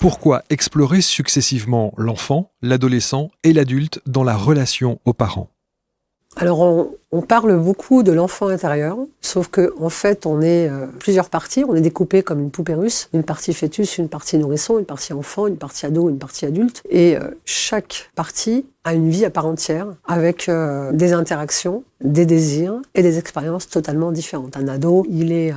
Pourquoi explorer successivement l'enfant, l'adolescent et l'adulte dans la relation aux parents ? Alors on parle beaucoup de l'enfant intérieur, sauf qu'en fait on est plusieurs parties, on est découpé comme une poupée russe, une partie fœtus, une partie nourrisson, une partie enfant, une partie ado, une partie adulte, et chaque partie a une vie à part entière, avec des interactions, des désirs et des expériences totalement différentes. Un ado, il est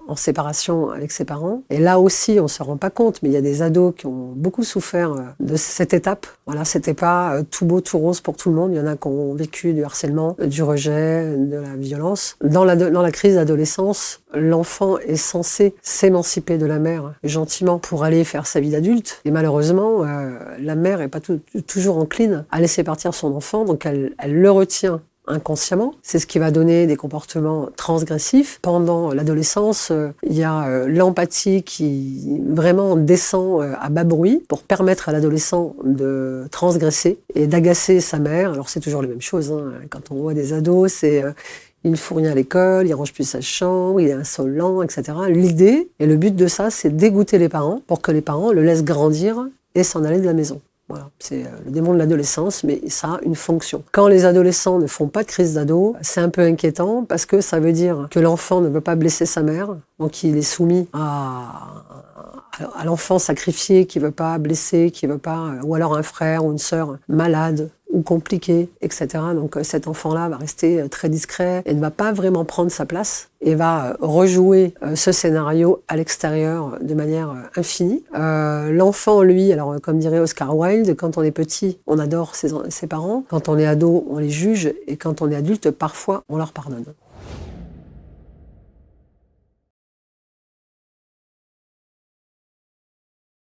en séparation avec ses parents. Et là aussi, on ne se rend pas compte, mais il y a des ados qui ont beaucoup souffert de cette étape. Voilà, c'était pas tout beau, tout rose pour tout le monde. Il y en a qui ont vécu du harcèlement, du rejet, de la violence. Dans la crise d'adolescence, l'enfant est censé s'émanciper de la mère gentiment pour aller faire sa vie d'adulte. Et malheureusement, la mère n'est pas toujours encline à laisser partir son enfant, donc elle le retient inconsciemment. C'est ce qui va donner des comportements transgressifs. Pendant l'adolescence, il y a l'empathie qui vraiment descend à bas bruit pour permettre à l'adolescent de transgresser et d'agacer sa mère. Alors c'est toujours les mêmes choses, hein. Quand on voit des ados, c'est il ne fout rien à l'école, il range plus sa chambre, il est insolent, etc. L'idée et le but de ça, c'est dégoûter les parents pour que les parents le laissent grandir et s'en aller de la maison. Voilà, c'est le démon de l'adolescence, mais ça a une fonction. Quand les adolescents ne font pas de crise d'ado, c'est un peu inquiétant parce que ça veut dire que l'enfant ne veut pas blesser sa mère, donc il est soumis à l'enfant sacrifié qui veut pas blesser, qui veut pas, ou alors un frère ou une sœur malade ou compliqué, etc. Donc cet enfant-là va rester très discret et ne va pas vraiment prendre sa place et va rejouer ce scénario à l'extérieur de manière infinie. L'enfant, lui, alors comme dirait Oscar Wilde, quand on est petit, on adore ses parents. Quand on est ado, on les juge. Et quand on est adulte, parfois, on leur pardonne.